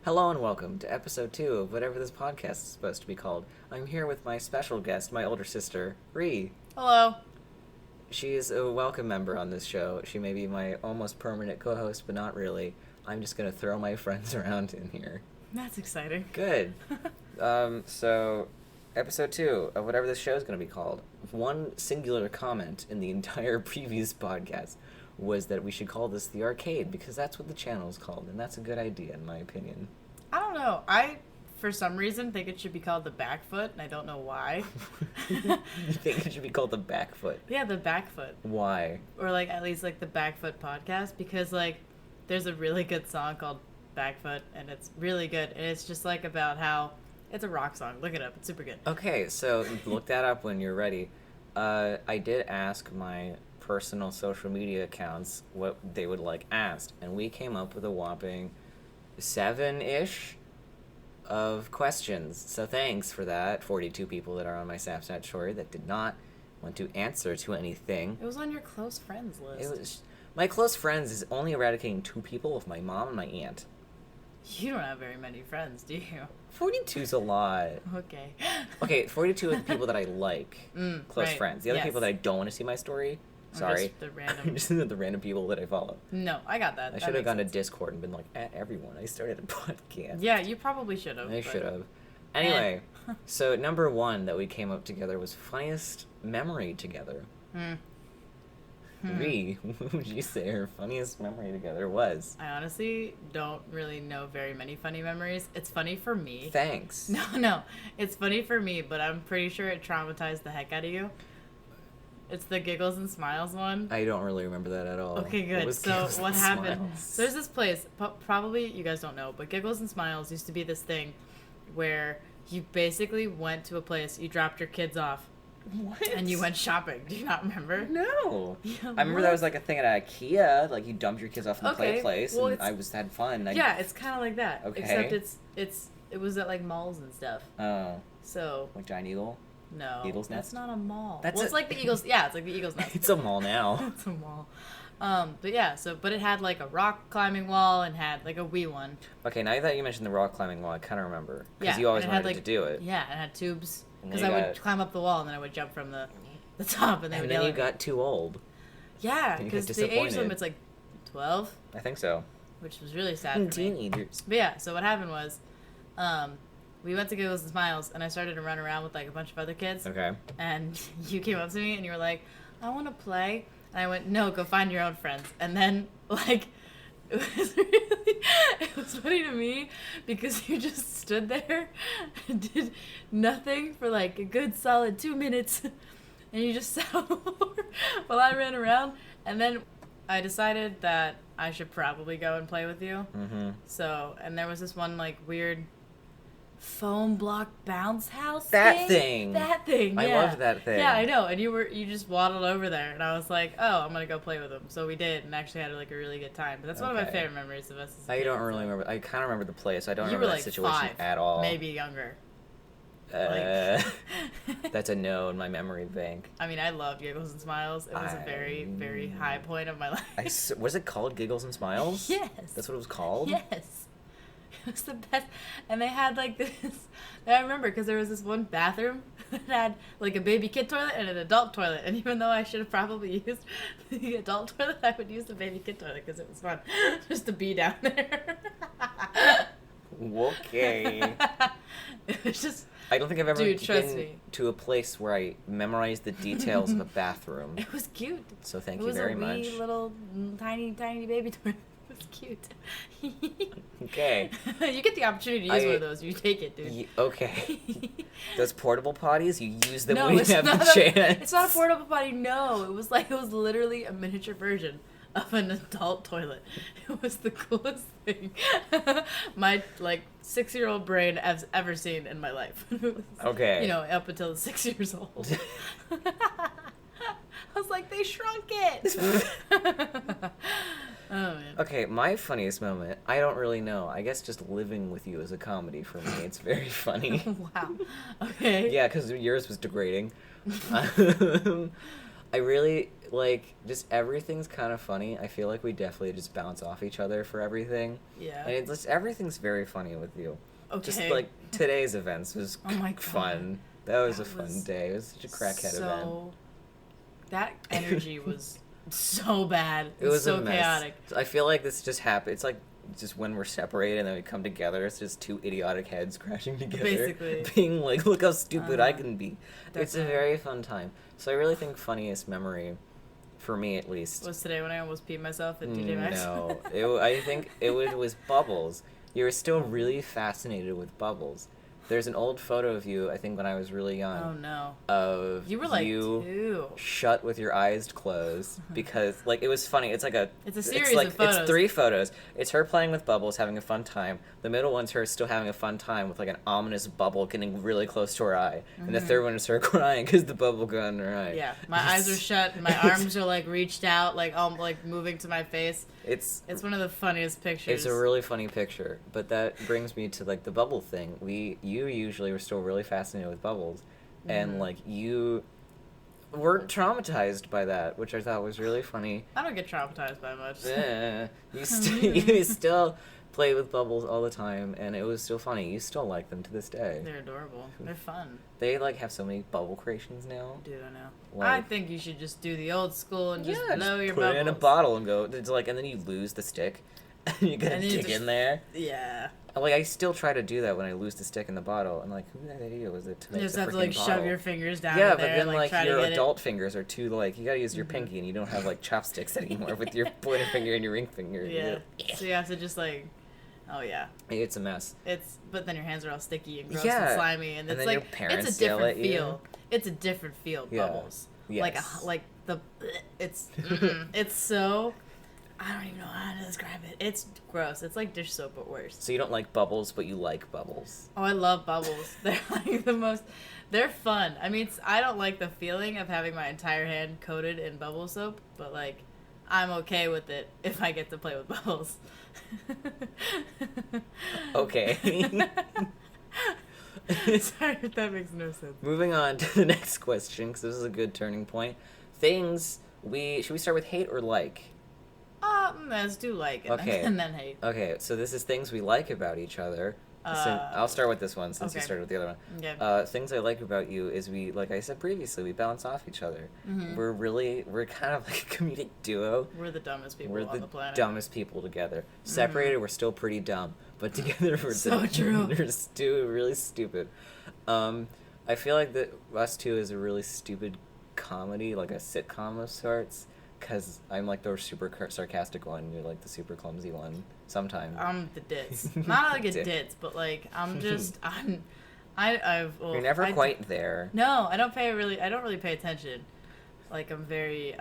Hello and welcome to episode 2 of whatever this podcast is supposed to be called. I'm here with my special guest, my older sister, Ree. Hello. She is a welcome member on this show. She may be my almost permanent co-host, but not really. I'm just going to throw my friends around in here. That's exciting. Good. So, episode 2 of whatever this show is going to be called. One singular comment in the entire previous podcast was that we should call this the arcade, because that's what the channel is called, and that's a good idea, in my opinion. I don't know. I, for some reason, think it should be called the back foot, and I don't know why. You think it should be called the back foot? Yeah, the back foot. Why? Or, like, at least, like, the back foot podcast, because, like, there's a really good song called Backfoot, and it's really good, and it's just, like, about how it's a rock song. Look it up. It's super good. Okay, so look that up when you're ready. I did ask my personal social media accounts what they would like asked, and we came up with a whopping 7-ish of questions. So thanks for that. 42 people that are on my Snapchat story that did not want to answer to anything. It was on your close friends list. It was my close friends is only eradicating 2 people with my mom and my aunt. You don't have very many friends, do you? 42's a lot. Okay. Okay, 42 are the people that I like. Close right. friends. The other Yes. people that I don't want to see my story, sorry. Just the random. I'm just the random people that I follow. No, I got that. I should have gone to Discord and been like, at everyone. I started a podcast. Yeah, you probably should have. I should have. Anyway, so number 1 that we came up together was funniest memory together. Ree, what would you say her funniest memory together was? I honestly don't really know very many funny memories. It's funny for me. Thanks. No. It's funny for me, but I'm pretty sure it traumatized the heck out of you. It's the Giggles and Smiles one. I don't really remember that at all. Okay, good. So Giggles what and happened? Smiles? So there's this place, probably you guys don't know, but Giggles and Smiles used to be this thing where you basically went to a place, you dropped your kids off, What? and you went shopping. Do you not remember? No. Yeah, I remember that was like a thing at IKEA. Like you dumped your kids off in the play Okay, place, well, and I had fun. Yeah, it's kind of like that. Okay. Except it was at like malls and stuff. Oh, So like Giant Eagle. no, Eagle's that's Nest? not a mall. That's It's like the Eagles. Yeah, it's like the Eagles Nest. It's a mall now. It's a mall. But yeah, but it had like a rock climbing wall and had like a wee one. Okay, now that you mentioned the rock climbing wall, I kind of remember because Yeah, you always and it had, wanted like, to do it. Yeah, it had tubes And because then I you would got- climb up the wall and then I would jump from the top and they And would then yell you at me. got too old. Yeah, and you got because the age disappointed. limit's like 12, I think so. which was really sad for me. Teenagers. But yeah, so what happened was, we went to Giggles and Smiles and I started to run around with like a bunch of other kids. Okay. And you came up to me and you were like, I want to play. And I went, no, go find your own friends. And then, like, it was funny to me because you just stood there and did nothing for like a good solid 2 minutes. And you just sat on the floor while I ran around. And then I decided that I should probably go and play with you. Mm-hmm. So, and there was this one like weird foam block bounce house That thing. That thing. I Yeah. loved that thing. Yeah, I know. And you just waddled over there, and I was like, oh, I'm gonna go play with them. So we did, and actually had like a really good time. But that's one of my Okay. favorite memories of us. As a I kid. don't really remember. I kind of remember the place. I don't You remember were that like situation 5, at all. maybe younger. That's a no in my memory bank. I mean, I love Giggles and Smiles. It was a very, very high point of my life. Was it called Giggles and Smiles? Yes. That's what it was called? Yes. It was the best. And they had like this. I remember because there was this one bathroom that had like a baby kid toilet and an adult toilet. And even though I should have probably used the adult toilet, I would use the baby kid toilet because it was fun just to be down there. Okay. It was just. I don't think I've ever Dude, trust been me. to a place where I memorized the details of a bathroom. It was cute. So thank It you was very a much. wee little tiny baby toilet. It was cute. Okay. You get the opportunity to use one of those. You take it, dude. Okay. Those portable potties, you use them No, when you it's have not the a, chance. it's not a portable potty. No, it was literally a miniature version of an adult toilet. It was the coolest thing my 6-year-old brain has ever seen in my life. It was, Okay. up until 6 years old. I was like, they shrunk it. Oh man. Okay, my funniest moment, I don't really know. I guess just living with you is a comedy for me. It's very funny. Wow. Okay. Yeah, because yours was degrading. I really like just everything's kind of funny. I feel like we definitely just bounce off each other for everything. Yeah. And it's just everything's very funny with you. Okay. Just like today's events was Oh my God. fun. That was That a fun was day. It was such a crackhead event. That energy was so bad. It was so a mess. chaotic. I feel like this just happened. It's like just when we're separated and then we come together, it's just two idiotic heads crashing together. Basically. Being like, look how stupid I can be. It's a Definitely. very fun time. So I really think funniest memory, for me at least. Was today when I almost peed myself at TJ Maxx? No. I think was Bubbles. You were still really fascinated with Bubbles. There's an old photo of you, I think when I was really young. Oh no. Of You were like 2. shut with your eyes closed because like it was funny. It's like It's a series of photos. It's 3 photos. It's her playing with bubbles, having a fun time. The middle one's her still having a fun time with like an ominous bubble getting really close to her eye, and the third one is her crying because the bubble got in her eye. Yeah, my eyes are shut. My arms are like reached out, like moving to my face. It's one of the funniest pictures. It's a really funny picture, but that brings me to like the bubble thing. You usually were still really fascinated with bubbles, and like you weren't traumatized by that, which I thought was really funny. I don't get traumatized by much. You still play with bubbles all the time, and it was still funny. You still like them to this day. They're adorable. They're fun. They like have so many bubble creations now. Dude, I know. Like, I think you should just do the old school and just blow your put bubbles. it in a bottle and go. It's like, and then you lose the stick, and you gotta dig in there. Yeah. Like I still try to do that when I lose the stick in the bottle. I'm like, who the idea was it to make You just the have to freaking like bottle? shove your fingers down. Yeah, in but there then and, like try your to get adult fingers are too like you gotta use your pinky and you don't have like chopsticks anymore with your pointer finger and your ring finger. Yeah. So you have to just like, oh yeah. It's a mess. But then your hands are all sticky and gross Yeah. and slimy, and it's then like your parents it's a yell different at you. feel. It's a different feel. Yeah. Bubbles. Yes. Like the it's it's so. I don't even know how to describe it. It's gross. It's like dish soap, but worse. So you don't like bubbles, but you like bubbles. Oh, I love bubbles. They're like the most. They're fun. I mean, I don't like the feeling of having my entire hand coated in bubble soap, but like, I'm okay with it if I get to play with bubbles. Okay. Sorry if that makes no sense. Moving on to the next question, because this is a good turning point. Should we start with hate or like? Let's do like, Okay. and then hate. Okay, so this is things we like about each other. I'll start with this one since you okay. started with the other one. Okay. Things I like about you is like I said previously, we bounce off each other. Mhm. We're kind of like a comedic duo. We're the dumbest people We're on the planet. dumbest people together. Separated, we're still pretty dumb, but together we're So true. We're still really stupid. I feel like that us two is a really stupid comedy, like a sitcom of sorts. Because I'm like the super sarcastic one, you're like the super clumsy one. Sometimes. I'm the ditz. Not like a ditz, but like You're never quite there. No, I don't really pay attention. Like I'm very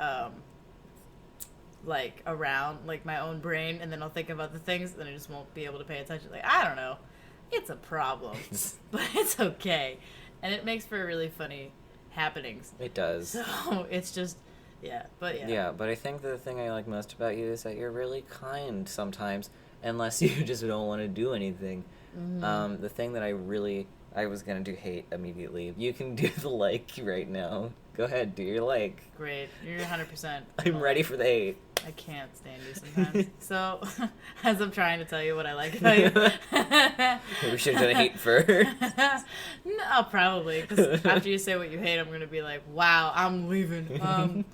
like around like my own brain, and then I'll think about the things, and then I just won't be able to pay attention. Like I don't know, it's a problem, but it's okay, and it makes for really funny happenings. It does. So it's just. Yeah, but yeah. Yeah, but I think the thing I like most about you is that you're really kind sometimes, unless you just don't want to do anything. Mm-hmm. The thing that I was gonna do hate immediately. You can do the like right now. Go ahead, do your like. Great, you're 100%. I'm ready for the hate. I can't stand you sometimes. So, as I'm trying to tell you what I like about you. We should have done a hate first. No, probably. Because after you say what you hate, I'm going to be like, wow, I'm leaving.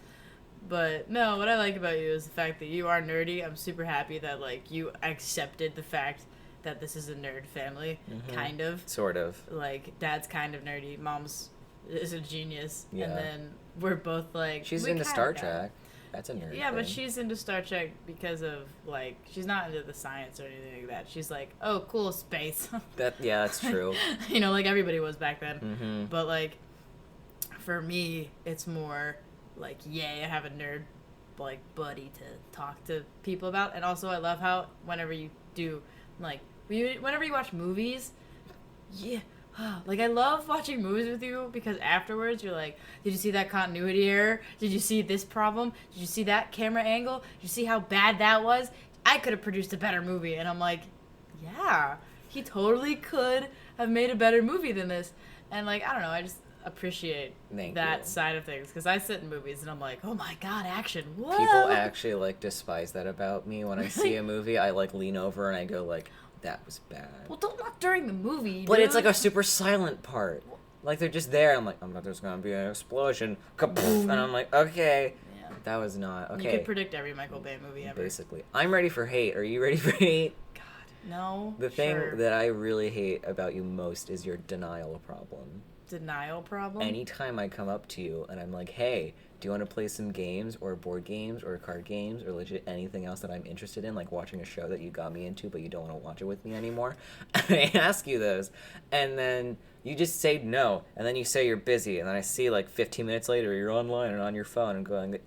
But no, what I like about you is the fact that you are nerdy. I'm super happy that like you accepted the fact that this is a nerd family, kind of. Sort of. Like, dad's kind of nerdy, mom's is a genius, Yeah. and then we're both like... She's we into kinda Star got it. Trek. That's a nerd Yeah, thing. but she's into Star Trek because of, like, she's not into the science or anything like that. She's like, oh, cool, space. That's true. You know, like everybody was back then. Mm-hmm. But, like, for me, it's more like, yay, I have a nerd, like, buddy to talk to people about. And also, I love how whenever you do, like, whenever you watch movies, yeah, like, I love watching movies with you because afterwards you're like, did you see that continuity error? Did you see this problem? Did you see that camera angle? Did you see how bad that was? I could have produced a better movie. And I'm like, yeah, he totally could have made a better movie than this. And, like, I don't know, appreciate Thank that you. side of things because I sit in movies and I'm like, oh my god, action! Whoa! People actually like despise that about me. When I see a movie, I like lean over and I go like, "That was bad." Well, don't not during the movie. But dude. it's like a super silent part. Like they're just there. I'm like, I'm not. There's gonna be an explosion, kapoof, and I'm like, okay, Yeah. that was not You okay. could predict every Michael Bay movie ever. Basically, I'm ready for hate. Are you ready for hate? God, no. The thing Sure. that I really hate about you most is your denial problem. Denial problem. Anytime I come up to you and I'm like, hey, do you want to play some games or board games or card games or legit anything else that I'm interested in, like watching a show that you got me into but you don't want to watch it with me anymore? And I ask you those, and then you just say no, and then you say you're busy, and then I see like 15 minutes later you're online and on your phone and going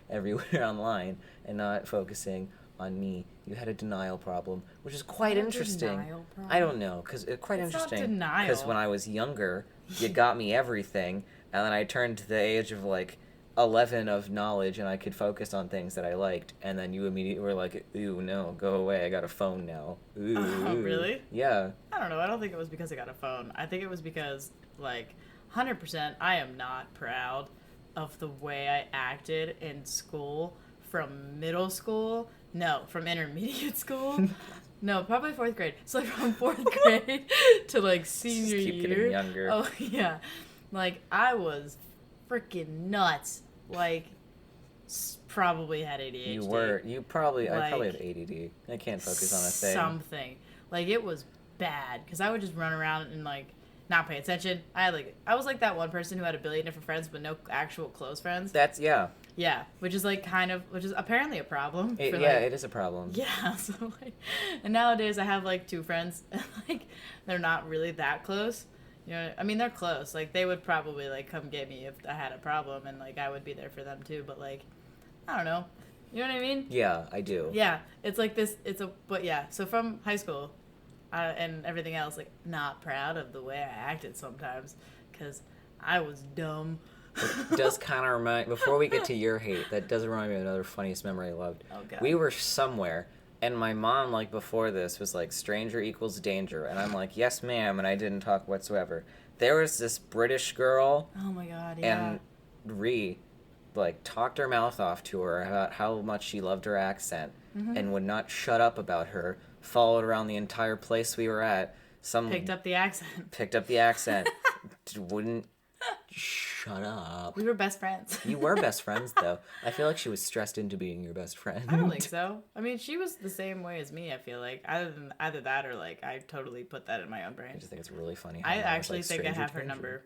everywhere online and not focusing on me. You had a denial problem, which is quite interesting. Denial problem? I don't know, because it's quite It's not interesting. denial. Because when I was younger, you got me everything, and then I turned to the age of like 11 of knowledge, and I could focus on things that I liked, and then you immediately were like, "Ooh, no, go away! I got a phone now." Ooh, Oh, really? Yeah. I don't know. I don't think it was because I got a phone. I think it was because, like, 100%, I am not proud of the way I acted in school from middle school. No, from intermediate school. No, probably fourth grade. So, like, from fourth grade to, like, senior keep year. getting younger. Oh, yeah. Like, I was freaking nuts. Like, probably had ADHD. You were. You probably. I probably Like, have ADD. I can't focus on a thing. Something. Like, it was bad. Because I would just run around and, like, not pay attention. I was like that one person who had a billion different friends but no actual close friends. That's yeah. Yeah, which is like which is apparently a problem. It, for, yeah, like, it is a problem. Yeah, so like, and nowadays I have like 2 friends, and like they're not really that close. You know, I mean they're close. Like they would probably like come get me if I had a problem, and like I would be there for them too. But like, I don't know. You know what I mean? Yeah, I do. Yeah, it's like this. But yeah. So from high school, and everything else, like not proud of the way I acted sometimes, because I was dumb. It does kind of remind. Before we get to your hate, that does remind me of another funniest memory I loved. Oh, God. We were somewhere, and my mom, like before this, was like, "Stranger equals danger," and I'm like, "Yes, ma'am," and I didn't talk whatsoever. There was this British girl, Oh my god, yeah. and like talked her mouth off to her about how much she loved her accent, and would not shut up about her. Followed around the entire place we were at. Picked up the accent. Picked up the accent. Wouldn't shut up. We were best friends. You were best friends, though. I feel like she was stressed into being your best friend. I don't think so. I mean, she was the same way as me, I feel like. Either that or, like, I totally put that in my own brain. I just think it's really funny. How I that was, actually like, think I stranger have her danger. number.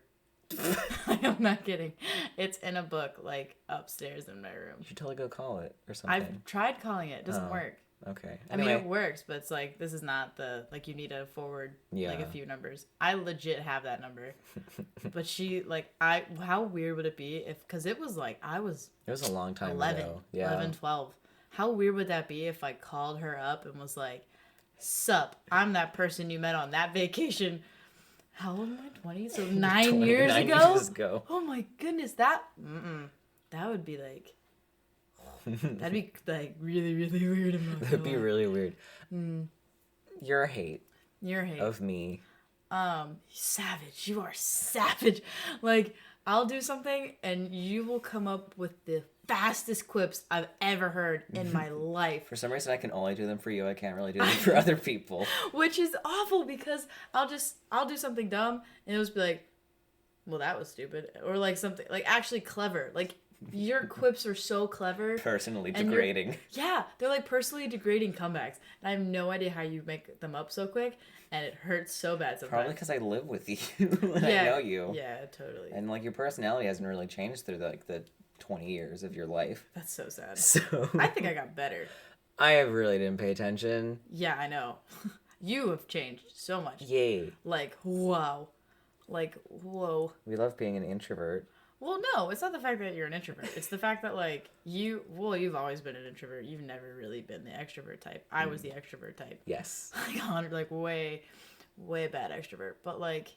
I am not kidding. It's in a book, like, upstairs in my room. You should totally go call it or something. I've tried calling it. It doesn't Oh. work. Okay. I mean, Anyway, it works, but it's like, this is not like, you need to forward, like, Yeah. a few numbers. I legit have that number. But she, like, how weird would it be if, because it was, like, I was it was a long time 11, ago. Yeah. 11, 12. How weird would that be if I called her up and was like, sup, I'm that person you met on that vacation. How old am I? 20? So 9 years 9 ago? years ago. Oh my goodness, that would be like, that'd be like really, really weird. That'd be really weird. Your hate Your hate. of me. Savage. You are savage. Like, I'll do something and you will come up with the fastest quips I've ever heard in my life. For some reason, I can only do them for you. I can't really do them for other people. Which is awful because I'll do something dumb and it'll just be like, well, that was stupid. Or like something, like actually clever. Like, your quips are so clever. Personally And you're- degrading. Yeah, they're like personally degrading comebacks. And I have no idea how you make them up so quick, and it hurts so bad sometimes. Probably because I live with you and I know you. Yeah, totally. And like your personality hasn't really changed through the 20 years of your life. That's so sad. So I think I got better. I really didn't pay attention. Yeah, I know. You have changed so much. Yay. Like, wow. Like, whoa. We love being an introvert. Well, no, it's not the fact that you're an introvert. It's the fact that, like, you've always been an introvert. You've never really been the extrovert type. I was the extrovert type. Yes. Like, way, way bad extrovert. But, like,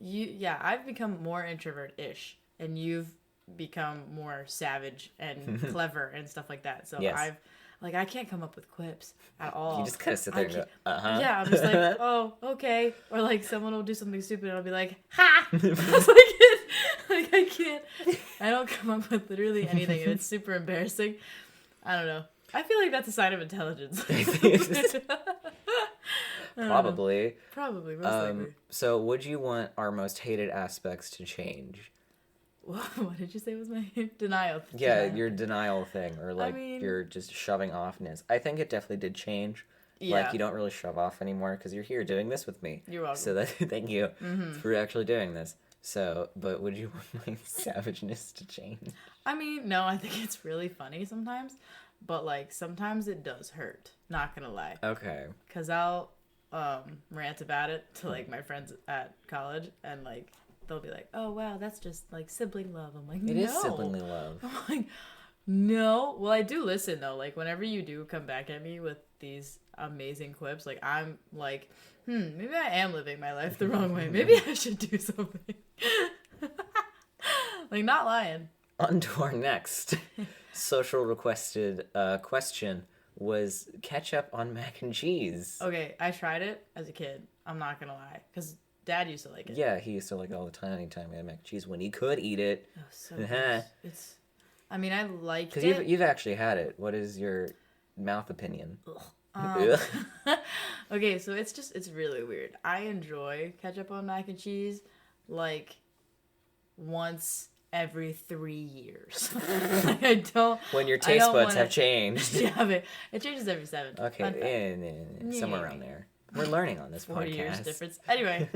I've become more introvert-ish. And you've become more savage and clever and stuff like that. So Yes. I can't come up with quips at all. You just kind of sit there and go, uh-huh. Yeah, I'm just like, oh, okay. Or like someone will do something stupid and I'll be like, ha! It's like I can't. I don't come up with literally anything, and it's super embarrassing. I don't know. I feel like that's a sign of intelligence. Probably. Probably, most likely. So would you want our most hated aspects to change? What did you say was my denial? Yeah, Denial. your denial thing, or like your just shoving offness. I think it definitely did change. Yeah. Like you don't really shove off anymore because you're here doing this with me. You're welcome. So thank you for actually doing this. So, but would you want my savageness to change? I mean, no, I think it's really funny sometimes, but like sometimes it does hurt. Not gonna lie. Okay. Cause I'll rant about it to like my friends at college, and like they'll be like, "Oh wow, that's just like sibling love." I'm like, It no. is sibling love. I'm like, no. Well, I do listen though. Like whenever you do come back at me with these amazing clips, like I'm like, maybe I am living my life the wrong way. Maybe I should do something. Like not lying. On to our next social requested question was ketchup on mac and cheese. Okay, I tried it as a kid. I'm not gonna lie, because Dad used to like it. Yeah, he used to like it all the time. Anytime we had mac and cheese, when he could eat it. Oh, so gross. It's. I mean, I liked it. Because you've actually had it. What is your mouth opinion? Okay, so it's really weird. I enjoy ketchup on mac and cheese, like once every 3 years. Like, I don't. When your taste buds have changed. Yeah, but it changes every 7. Okay, somewhere around there. We're learning on this 40 podcast. years difference. Anyway.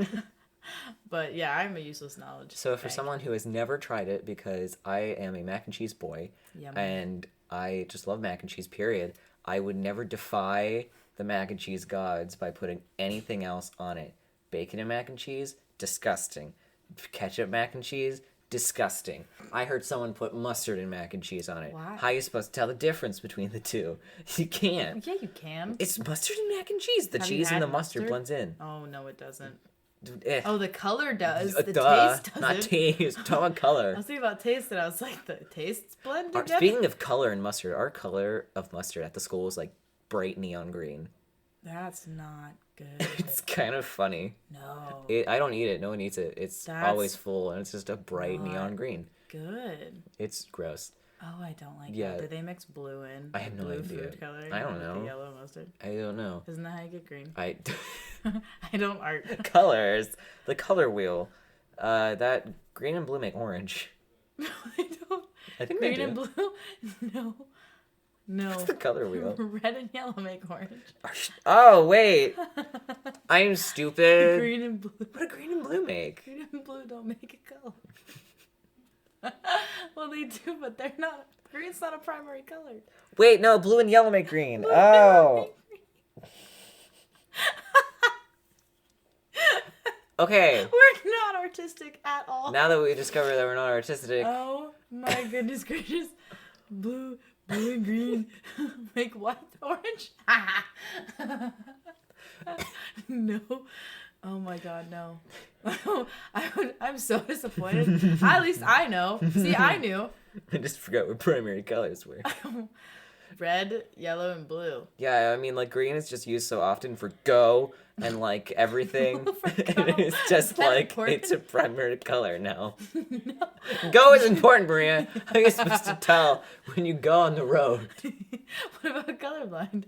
But yeah, I'm a useless knowledge. So for someone who has never tried it, because I am a mac and cheese boy, and I just love mac and cheese, period, I would never defy the mac and cheese gods by putting anything else on it. Bacon and mac and cheese, disgusting. Ketchup mac and cheese, disgusting. I heard someone put mustard and mac and cheese on it. Why? How are you supposed to tell the difference between the two? You can't. Yeah, you can. It's mustard and mac and cheese. The Have cheese you and the had mustard blends in. Oh, no, it doesn't. Eh. Oh, the color does. The Duh, taste doesn't. not taste. Talk about I color. was thinking about taste, and I was like, the tastes blend together? Speaking of color and mustard, our color of mustard at the school was like bright neon green. That's not good. It's kind of funny. No. I don't eat it. No one eats it. It's always full, and it's just a bright neon green. Good. It's gross. Oh, I don't like Yeah. that. Did they mix blue in? I have no blue idea. Food coloring I don't with know. The yellow mustard. I don't know. Isn't that how you get green? I I don't art. colors. The color wheel. That green and blue make orange. No, I don't. I think Green they do. and blue? No. No. What's the color wheel? Red and yellow make orange. Oh wait, I'm stupid. Green and blue. What do green and blue make? Green and blue don't make a color. Well, they do, but they're not. Green's not a primary color. Wait, no, blue and yellow make green. Blue and yellow make green. Okay. We're not artistic at all. Now that we discovered that we're not artistic. Oh my goodness gracious. Blue and green make what? Orange? No. Oh my god, no. I'm so disappointed. At least I know. See, I knew. I just forgot what primary colors were. Red, yellow, and blue. Yeah, I mean, like, green is just used so often for go and, like, everything. And it's just, like, important? It's a primary color now. No. Go is important, Maria. How are you supposed to tell when you go on the road? What about colorblind?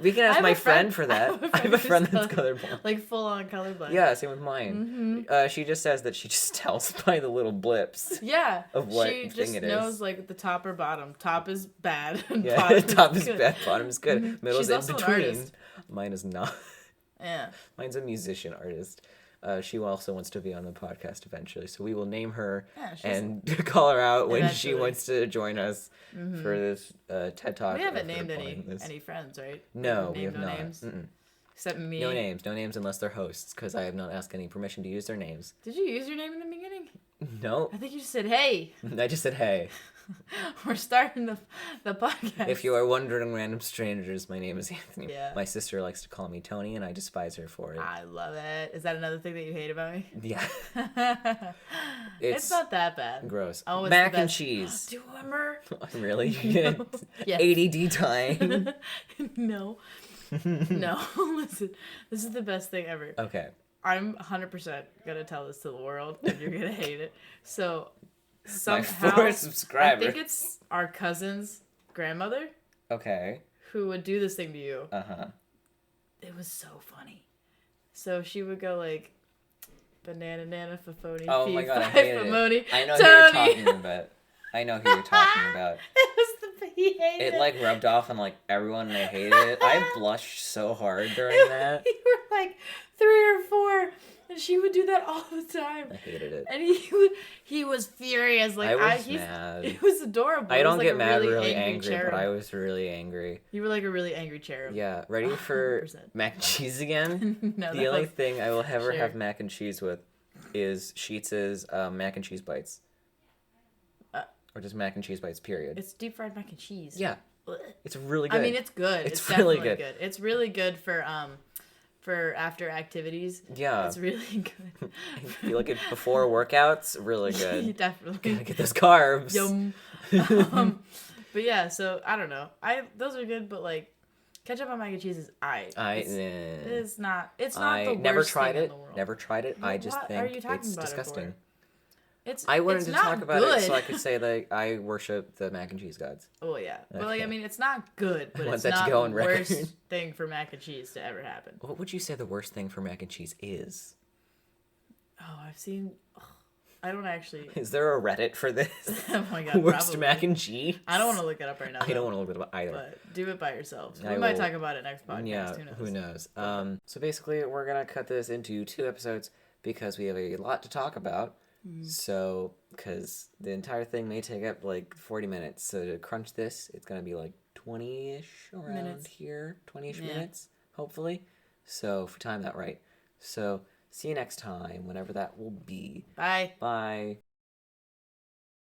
We can ask my friend for that. I have a friend that's colorblind. Like, full-on colorblind. Yeah, same with mine. Mm-hmm. She just says that she just tells by the little blips. Yeah. Of what she thing just it knows, is. like, the top or bottom. Top is bad. Yeah, top is good. bad, bottom is good. Mm-hmm. Middle's She's in also between. an artist. Mine is not. Yeah. Mine's a musician artist. She also wants to be on the podcast eventually, so we will name her and call her out when she wants to join us for this TED Talk. We haven't named any friends, right? No, we have no not. Names? Except me. No names unless they're hosts, because I have not asked any permission to use their names. Did you use your name in the beginning? No. I think you just said, hey. I just said, hey. We're starting the podcast. If you are wondering, random strangers, my name is Anthony. Yeah. My sister likes to call me Tony, and I despise her for it. I love it. Is that another thing that you hate about me? Yeah. It's not that bad. Gross. Oh, it's mac and cheese. Do you remember? Really? No. Yes. ADD time. No. No. Listen, this is the best thing ever. Okay. I'm 100% gonna tell this to the world, and you're gonna hate it. So My somehow, fourth subscriber. I think it's our cousin's grandmother Okay. who would do this thing to you. Uh-huh. It was so funny. So she would go like, banana nana fafoni Oh fee my god, I fi hated famoni it. I know Tony. who you're talking about. I know who you're talking about. It was he hated It like rubbed off on like everyone and I hated it. I blushed so hard during that. You were like 3 or 4, and she would do that all the time. I hated it. And he was furious. Like I was mad. It was adorable. I It was don't like get a mad really really angry, cherub. but I was really angry. You were like a really angry cherub. Yeah, ready for 100%. mac and cheese again? No, The only thing I will ever Sure. have mac and cheese with is Sheets's mac and cheese bites. Or just mac and cheese bites, period. It's deep fried mac and cheese. Yeah. Ugh. It's really good. I mean, it's good. It's definitely really good. It's really good for after activities. Yeah. It's really good. I feel like it before workouts, really good. Definitely. Gotta get those carbs. Yum. But yeah, so I don't know. Those are good, but like ketchup on mac and cheese is it's not. It's not I the worst never tried thing it. in the world. Never tried it. I just What think are you talking it's about it disgusting. for? I wanted it's to not talk about good. it so I could say that I worship the mac and cheese gods. Oh yeah, but like Okay. I mean, it's not good, I but want it's that to not go the on record. worst thing for mac and cheese to ever happen. What would you say the worst thing for mac and cheese is? Oh, I've seen. I don't actually. Is there a Reddit for this? Oh my god, Worst probably. mac and cheese? I don't want to look it up right now. I don't want to look it up either. But do it by yourselves. We I might will. talk about it next podcast. Yeah, Who knows? who knows? So basically, we're gonna cut this into 2 episodes because we have a lot to talk about. So, because the entire thing may take up like 40 minutes. So to crunch this, it's gonna be like 20-ish around Minutes. here, 20-ish Yeah. minutes, hopefully. So if we time that right. So see you next time, whenever that will be. Bye. Bye.